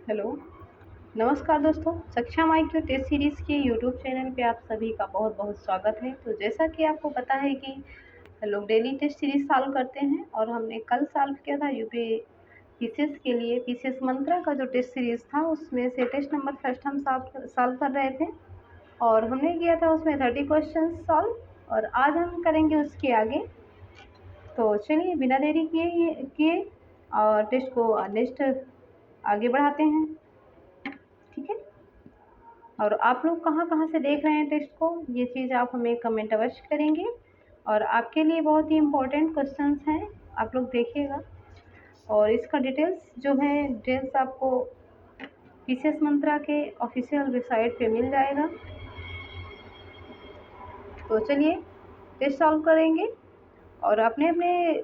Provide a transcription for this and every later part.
Hello, नमस्कार दोस्तों। सक्षम IQ टेस्ट सीरीज़ के यूट्यूब चैनल पे आप सभी का बहुत-बहुत स्वागत है। तो जैसा कि आपको पता है कि लोग डेली टेस्ट सीरीज़ सॉल्व करते हैं और हमने कल सॉल्व किया था यूपी पीसीएस के लिए पीसीएस मंत्रा का जो टेस्ट सीरीज़ था उसमें से टेस्ट नंबर फर्स्ट हम सॉल्व कर रहे थे और हमने किया था उसमें 30 क्वेश्चन सॉल्व और आज हम करेंगे उसके आगे। तो चलिए बिना देरी किए और टेस्ट को नेक्स्ट आगे बढ़ाते हैं। ठीक है। और आप लोग कहाँ-कहाँ से देख रहे हैं टेस्ट को, ये चीज़ आप हमें कमेंट अवश्य करेंगे और आपके लिए बहुत ही इम्पोर्टेंट क्वेश्चंस हैं, आप लोग देखिएगा। और इसका डिटेल्स आपको पीसीएस मंत्रा के ऑफिशियल वेबसाइट पे मिल जाएगा। तो चलिए टेस्ट सॉल्व करेंगे और अपने-अपने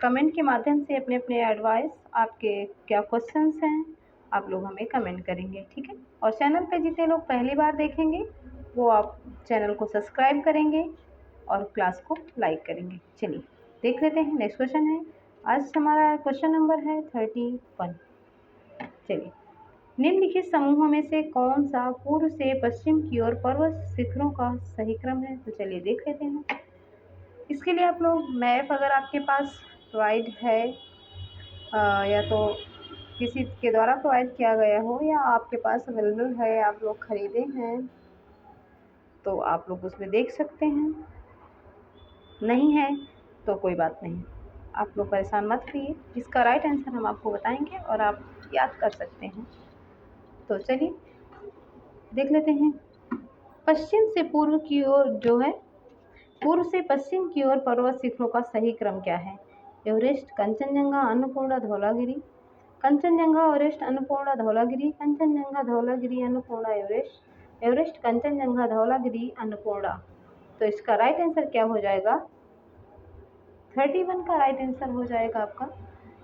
कमेंट के माध्यम से अपने-अपने एडवाइस आपके क्या क्वेश्चंस हैं, आप लोग हमें कमेंट करेंगे, ठीक है? और चैनल पे जितने लोग पहली बार देखेंगे, वो आप चैनल को सब्सक्राइब करेंगे और क्लास को लाइक करेंगे। चलिए, देख लेते हैं नेक्स्ट क्वेश्चन है। आज हमारा क्वेश्चन नंबर है 31। चलिए, निम्नलिखित समूहों में से कौन-सा पूर्व से पश्चिम की ओर पर्वत शिखरों का सही क्रम है? तो चलिए देख लेते हैं। इसके लिए आप लोग मैप अगर आपके पास प्रोवाइड है या तो किसी के द्वारा प्रोवाइड किया गया हो या आपके पास अवेलेबल है, आप लोग खरीदे हैं, तो आप लोग उसमें देख सकते हैं। नहीं है तो कोई बात नहीं, आप लोग परेशान मत होइए। इसका राइट आंसर हम आपको बताएंगे और आप याद कर सकते हैं। तो चलिए देख लेते हैं। पश्चिम से पूर्व की ओर पूर्व से पश्चिम की ओर पर्वत शिखरों का सही क्रम क्या है? Everest, Kanchenjunga, Annapurna, Dhaulagiri. Kanchenjunga, Everest, Annapurna, Dhaulagiri. Kanchenjunga, Dhaulagiri, Annapurna, Everest. Everest, Kanchenjunga, Dhaulagiri, Annapurna. तो इसका राइट आंसर क्या हो जाएगा? 31 का राइट आंसर हो जाएगा आपका।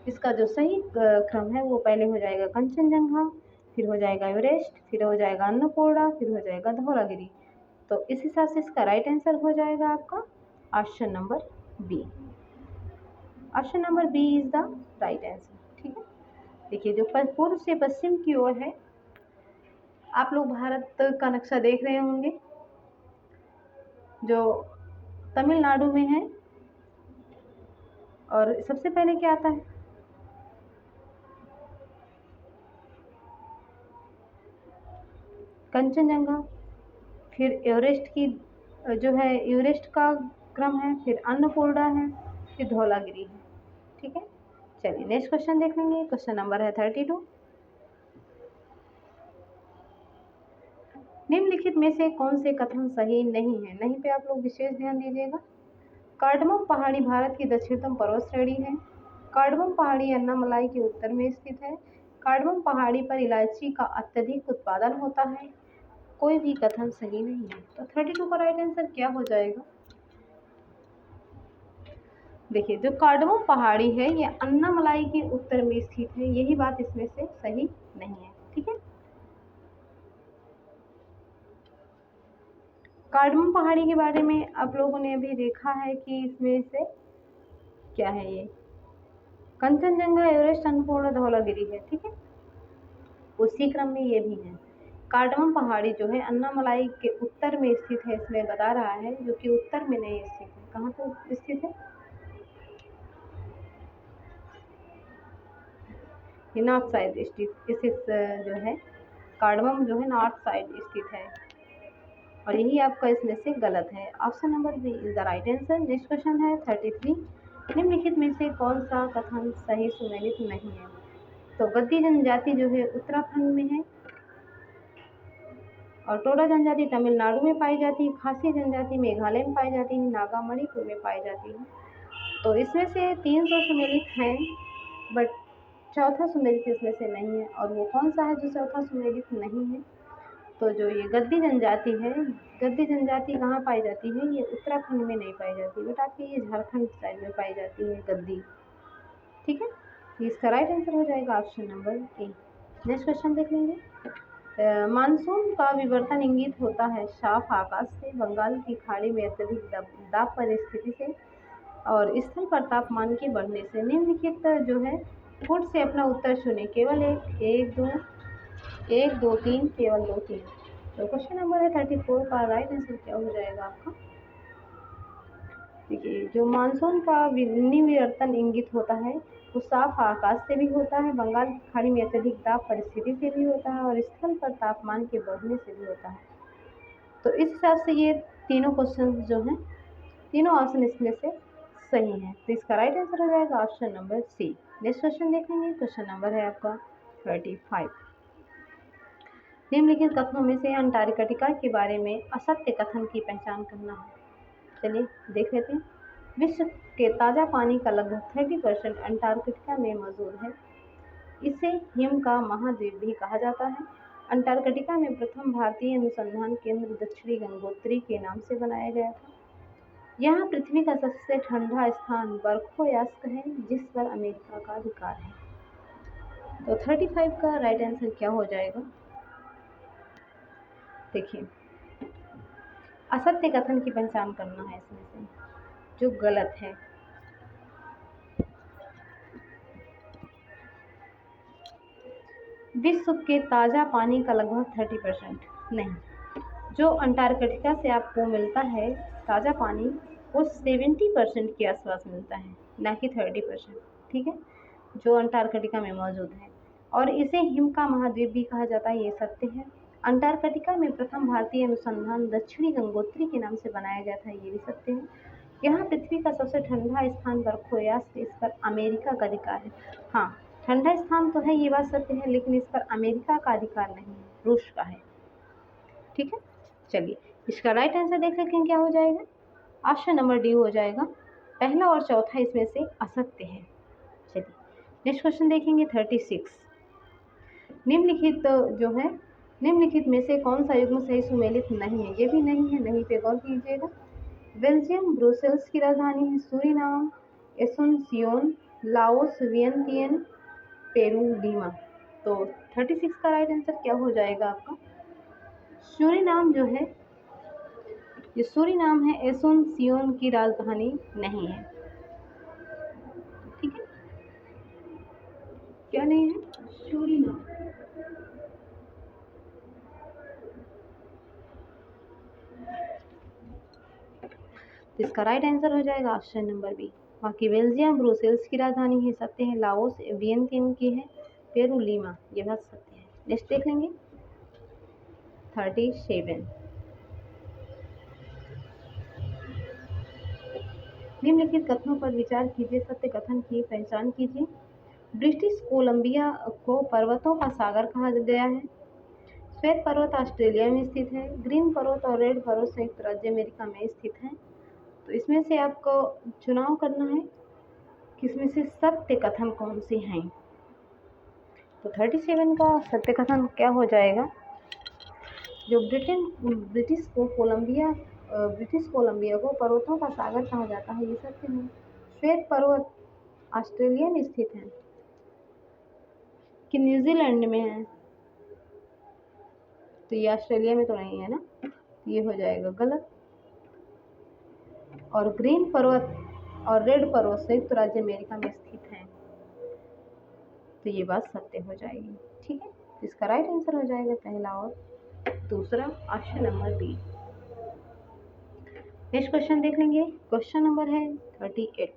इसका जो सही क्रम है वो पहले हो जाएगा कंचनजंगा, फिर हो जाएगा एवरेस्ट, फिर हो जाएगा अन्नपूर्णा, फिर हो जाएगा धौलागिरी। तो इस हिसाब से इसका राइट आंसर हो जाएगा आपका option number B. Option number B is the right answer. ठीक है। देखिए जो पूर्व से पश्चिम की ओर है, आप लोग भारत का नक्शा देख रहे होंगे जो तमिलनाडु में है। और सबसे पहले क्या आता है? कंचनजंगा, फिर एवरेस्ट की जो है एवरेस्ट का क्रम है, फिर अन्नपूर्णा है, फिर धौलागिरी है। ठीक है। चलिए नेक्स्ट क्वेश्चन देख लेंगे। क्वेश्चन नंबर है 32। निम्नलिखित में से कौन से कथन सही नहीं है? नहीं पे आप लोग विशेष ध्यान दीजिएगा। कार्डमम पहाड़ी भारत की दक्षिणतम पर्वत श्रेणी है। कार्डमम पहाड़ी अन्नामलाई के उत्तर में स्थित है। कार्डमम पहाड़ी पर इलायची का अत्यधिक उत्पादन होता है। कोई भी कथन सही नहीं है। तो 32 का राइट आंसर क्या हो जाएगा? देखिए जो कार्डमम पहाड़ी है ये अन्नामलाई के उत्तर में स्थित है, यही बात इसमें से सही नहीं है। ठीक है। कार्डमम पहाड़ी के बारे में आप लोगों ने अभी देखा है कि इसमें से क्या है, ये कंचनजंगा, एवरेस्ट, अन्नपूर्णा, धौलागिरी है। ठीक है। उसी क्रम में ये भी है। कार्डमम पहाड़ी जो है अन्नामलाई के उत्तर में स्थित है, इसमें बता रहा है, जो कि उत्तर में नहीं स्थित है। कहाँ पे स्थित है? ये नॉर्थ साइड स्थित इस जो है कार्डमम जो है नॉर्थ साइड स्थित है और यही आपका इसमें से गलत है। Option number B is the right answer. Next question है 33। निम्नलिखित में से कौन सा कथन सही सुमेलित नहीं है? तो गद्दी जनजाति जो है उत्तराखंड में है और टोडा जनजाति तमिलनाडु में पाई जाती है। खासी जनजाति मेघालय में पाई जाती है। नागा मणिपुर में पाई जाती है। तो इसमें से 300 सुमेलित हैं, बट चौथा सुमेलित इसमें से नहीं है। और वो कौन सा है जो चौथा सुमेलित नहीं है? तो जो ये गद्दी जनजाति है, गद्दी जनजाति कहाँ पाई जाती है? ये उत्तराखंड में नहीं पाई जाती, बट आपकी ये झारखंड साइड में पाई जाती है गद्दी। ठीक है। इसका राइट आंसर हो जाएगा option number A. Next question देख लेंगे। मानसून का विवर्तन इंगित होता है साफ आकाश से, बंगाल की खाड़ी में अत्यधिक दाब परिस्थिति से और स्थल पर तापमान के बढ़ने से। निम्नलिखित जो है फुट से अपना उत्तर चुने। केवल एक, 1, 2, 1 2 3 केवल 2 3। तो क्वेश्चन नंबर है 34 का राइट आंसर क्या हो जाएगा आपका? देखिए, जो मानसून का निवर्तन इंगित होता है वो साफ आकाश से भी होता है, बंगाल की खाड़ी में अत्यधिक दाब परिस्थिति से भी होता है और स्थल पर तापमान के बढ़ने से भी होता है। तो इस हिसाब से ये तीनों क्वेश्चन जो हैं, तीनों ऑप्शन इसमें से सही है। तो इसका राइट आंसर हो जाएगा option number C. Next question देखेंगे। क्वेश्चन नंबर है आपका 35। निम्नलिखित कथनों में से अंटार्कटिका के बारे में असत्य कथन की पहचान करना है। चलिए देख लेते हैं। विश्व के ताज़ा पानी का लगभग 30% अंटार्कटिका में मौजूद है। इसे हिम का महाद्वीप भी कहा जाता है। अंटार्कटिका में प्रथम भारतीय अनुसंधान केंद्र दक्षिणी गंगोत्री के नाम से बनाया गया था। यहाँ पृथ्वी का सबसे ठंडा स्थान बर्खोयास्क है, जिस पर अमेरिका का अधिकार है। तो 35 का राइट आंसर क्या हो जाएगा? देखिए, असत्य कथन की पहचान करना है इसमें से जो गलत है। विश्व के ताज़ा पानी का लगभग 30% नहीं, जो अंटार्कटिका से आपको मिलता है ताज़ा पानी वो 70% के आसपास मिलता है, ना कि 30%। ठीक है, जो अंटार्कटिका में मौजूद है। और इसे हिम का महाद्वीप भी कहा जाता है, ये सत्य है। अंटार्कटिका में प्रथम भारतीय अनुसंधान दक्षिणी गंगोत्री के नाम से बनाया गया था, ये भी सत्य है। यहाँ पृथ्वी का सबसे ठंडा स्थान बर्खोयास्क, इस पर अमेरिका का अधिकार है। हाँ, ठंडा स्थान तो है, ये बात सत्य है, लेकिन इस पर अमेरिका का अधिकार नहीं है, रूस का है। ठीक है, चलिए इसका राइट आंसर देख लेते हैं क्या हो जाएगा। ऑप्शन नंबर डी हो जाएगा। पहला और चौथा इसमें से असत्य है। चलिए नेक्स्ट क्वेश्चन देखेंगे 36। निम्नलिखित जो है, निम्नलिखित में से कौन सा युग्म सही सुमेलित नहीं है? ये भी नहीं है, नहीं पे गौर कीजिएगा। बेल्जियम ब्रुसेल्स की राजधानी है, सूरीनाम, एसुनसियोन, लाओस, वियंतियन, पेरू, लीमा। तो 36 का राइट आंसर क्या हो जाएगा आपका? सूरीनाम जो है, ये सूरीनाम है, एसुनसियोन की राजधानी नहीं है। ठीक है, क्या नहीं है? सूरीनाम। इसका राइट आंसर हो जाएगा ऑप्शन नंबर बी। बाकी बेल्जियम ब्रुसेल्स की राजधानी है, सत्य है। लाओस वियंतियन की है, पेरू लीमा, ये बात सत्य है। नेक्स्ट देख लेंगे 37। निम्नलिखित कथनों पर विचार कीजिए, सत्य कथन की पहचान कीजिए। ब्रिटिश कोलंबिया को पर्वतों का सागर कहा गया है। श्वेत पर्वत ऑस्ट्रेलिया में स्थित है। ग्रीन पर्वत और रेड पर्वत संयुक्त राज्य अमेरिका में स्थित है। तो इसमें से आपको चुनाव करना है कि इसमें से सत्य कथन कौन से हैं। तो 37 का सत्य कथन क्या हो जाएगा? जो ब्रिटिश कोलंबिया को पर्वतों का सागर कहा जाता है, ये सत्य है। श्वेत पर्वत ऑस्ट्रेलिया में स्थित है कि न्यूजीलैंड में है? तो ये ऑस्ट्रेलिया में तो नहीं है ना, ये हो जाएगा गलत। और ग्रीन पर्वत और रेड पर्वत संयुक्त राज्य अमेरिका में स्थित है, तो ये बात सत्य हो जाएगी। ठीक है, इसका राइट आंसर हो जाएगा पहला और दूसरा, option number B. Next question देख लेंगे। क्वेश्चन नंबर है 38।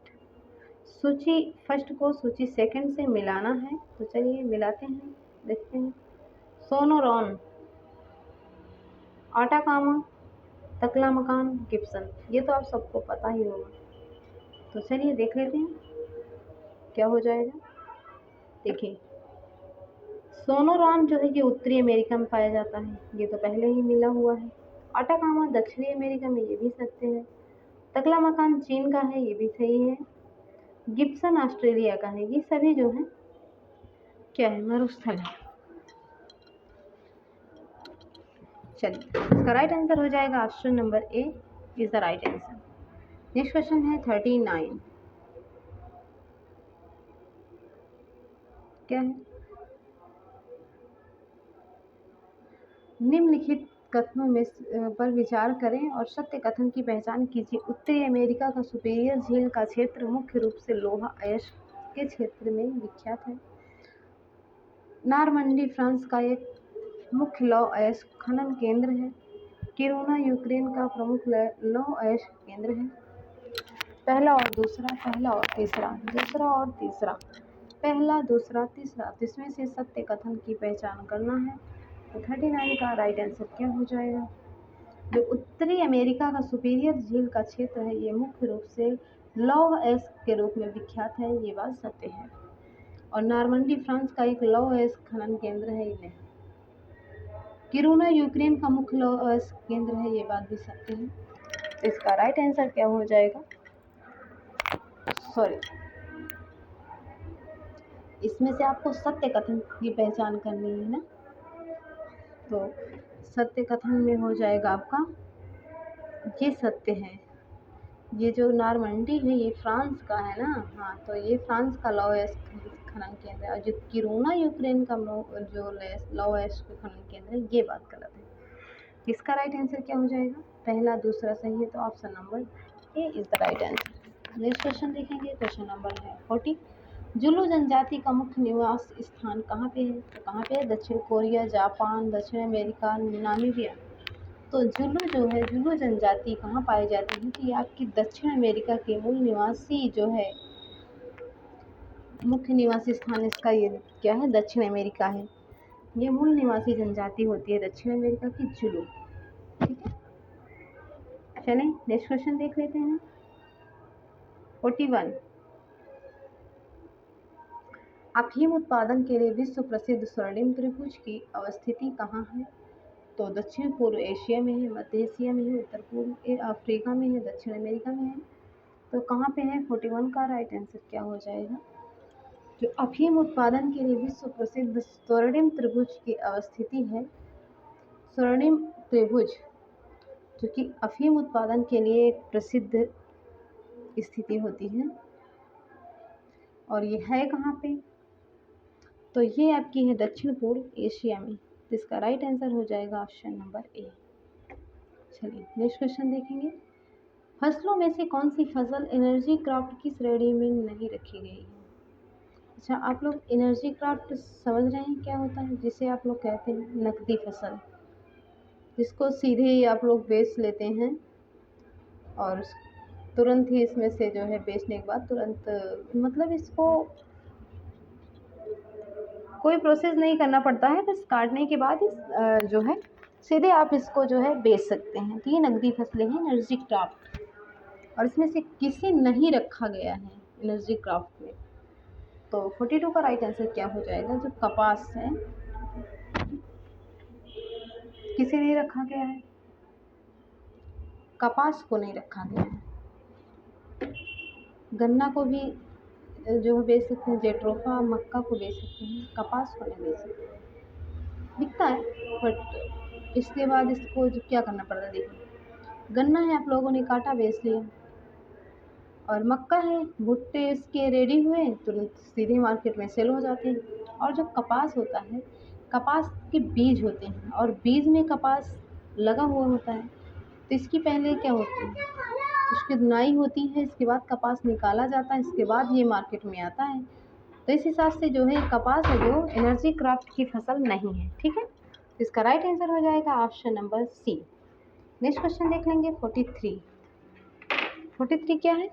सूची फर्स्ट को सूची सेकंड से मिलाना है, तो चलिए मिलाते हैं, देखते हैं। सोनोरॉन, आटाकामा, तकलामकान, गिब्सन, ये तो आप सबको पता ही होगा। तो चलिए देख लेते हैं क्या हो जाएगा। देखिए, सोनोरॉन जो है ये उत्तरी अमेरिका में पाया जाता है, ये तो पहले ही मिला हुआ है। आटाकामा दक्षिणी अमेरिका में, ये भी सत्य है। तकलामकान चीन का है, ये भी सही है। गिब्सन ऑस्ट्रेलिया का है। ये सभी जो है क्या है, मरुस्थल है। चलिए इसका राइट आंसर हो जाएगा option number A is the right answer. Next question है 39। क्या है? निम्नलिखित कथनों में पर विचार करें और सत्य कथन की पहचान कीजिए। उत्तरी अमेरिका का सुपीरियर झील का क्षेत्र मुख्य रूप से लोहा अयस्क के क्षेत्र में विख्यात है। नॉर्मंडी फ्रांस का एक मुख्य लौह अयस्क खनन केंद्र है। किरूना यूक्रेन का प्रमुख लौह अयस्क केंद्र है। पहला और दूसरा, पहला और तीसरा, दूसरा और तीसरा, पहला, दूसरा, तीसरा, तो इसमें से सत्य कथन की पहचान करना है। तो 39 का राइट आंसर क्या हो जाएगा? जो उत्तरी अमेरिका का सुपीरियर झील का क्षेत्र है, ये मुख्य रूप से लौह अयस्क के रूप में विख्यात है, ये बात सत्य है। और नॉर्मंडी फ्रांस का एक लौह अयस्क खनन केंद्र है। इन्हें किरूना यूक्रेन का मुख्य लौह अयस्क केंद्र है, ये बात भी सत्य है। तो इसका राइट आंसर क्या हो जाएगा? सॉरी, इसमें से आपको सत्य कथन की पहचान करनी है ना, तो सत्य कथन में हो जाएगा आपका, ये सत्य है। ये जो नॉर्मंडी है ये फ्रांस का है ना, हाँ, तो ये फ्रांस का लौह अयस्क खनन केंद्र है। और जो किरूना यूक्रेन का जो लौह अयस्क खनन केंद्र है, ये बात गलत है। इसका राइट आंसर क्या हो जाएगा? पहला, दूसरा सही है, तो option number A is the right answer. Next question देखेंगे, क्वेश्चन नंबर है 40। जुलू जनजाति का मुख्य निवास स्थान कहाँ पे है? तो कहाँ पे है? दक्षिण कोरिया, जापान, दक्षिण अमेरिका, नामीबिया। तो जुलू जो है, जुलू जनजाति कहाँ पाई जाती है? कि आपकी दक्षिण अमेरिका के मूल निवासी जो है, मुख्य निवासी स्थान इसका ये क्या है? दक्षिण अमेरिका है। ये मूल निवासी जनजाति होती है दक्षिण अमेरिका की, जुलू। ठीक है, चलें नेक्स्ट क्वेश्चन देख लेते हैं। 41। अफीम उत्पादन के लिए विश्व प्रसिद्ध स्वर्णिम त्रिभुज की अवस्थिति कहाँ है? तो दक्षिण पूर्व एशिया में है, मध्य एशिया में है, उत्तर पूर्व अफ्रीका में है, दक्षिण अमेरिका में है। तो कहाँ पे है? 41 का राइट आंसर क्या हो जाएगा? जो अफीम उत्पादन के लिए विश्व प्रसिद्ध स्वर्णिम त्रिभुज की अवस्थिति है, स्वर्णिम त्रिभुज जो कि अफीम उत्पादन के लिए एक प्रसिद्ध स्थिति होती है, और ये है कहाँ पे? तो ये आपकी है दक्षिण पूर्व एशिया में। तो इसका राइट आंसर हो जाएगा ऑप्शन नंबर ए। चलिए नेक्स्ट क्वेश्चन देखेंगे। फसलों में से कौन सी फसल एनर्जी क्राफ्ट की श्रेणी में नहीं रखी गई है? अच्छा, आप लोग एनर्जी क्राफ्ट समझ रहे हैं क्या होता है? जिसे आप लोग कहते हैं नकदी फसल, जिसको सीधे आप लोग बेच लेते हैं और तुरंत ही इसमें से जो है बेचने के बाद तुरंत, मतलब इसको कोई प्रोसेस नहीं करना पड़ता है, बस काटने के बाद इस जो है सीधे आप इसको जो है बेच सकते हैं। तो ये नकदी फसलें हैं एनर्जी क्राफ्ट, और इसमें से किसे नहीं रखा गया है एनर्जी क्राफ्ट में? तो 42 का राइट आंसर क्या हो जाएगा? जो कपास है, किसे नहीं रखा गया है? कपास को नहीं रखा गया है। गन्ना को भी जो है बेच सकते हैं, जेट्रोफा, मक्का को बेच सकते हैं, कपास को नहीं बेच सकते। दिखता है बट इसके बाद इसको जो क्या करना पड़ता है, देखिए गन्ना है आप लोगों ने काटा बेच लिया, और मक्का है भुट्टे इसके रेडी हुए तुरंत सीधे मार्केट में सेल हो जाते हैं। और जो कपास होता है, कपास के बीज होते हैं, और बीज में कपास लगा हुआ होता है। तो इसकी पहले क्या होती है, उसकी धुनाई होती है, इसके बाद कपास निकाला जाता है, इसके बाद ये मार्केट में आता है। तो इस हिसाब से जो है कपास है जो एनर्जी क्राफ्ट की फसल नहीं है। ठीक है, इसका राइट आंसर हो जाएगा option number C. Next question देख लेंगे 43। 43 क्या है?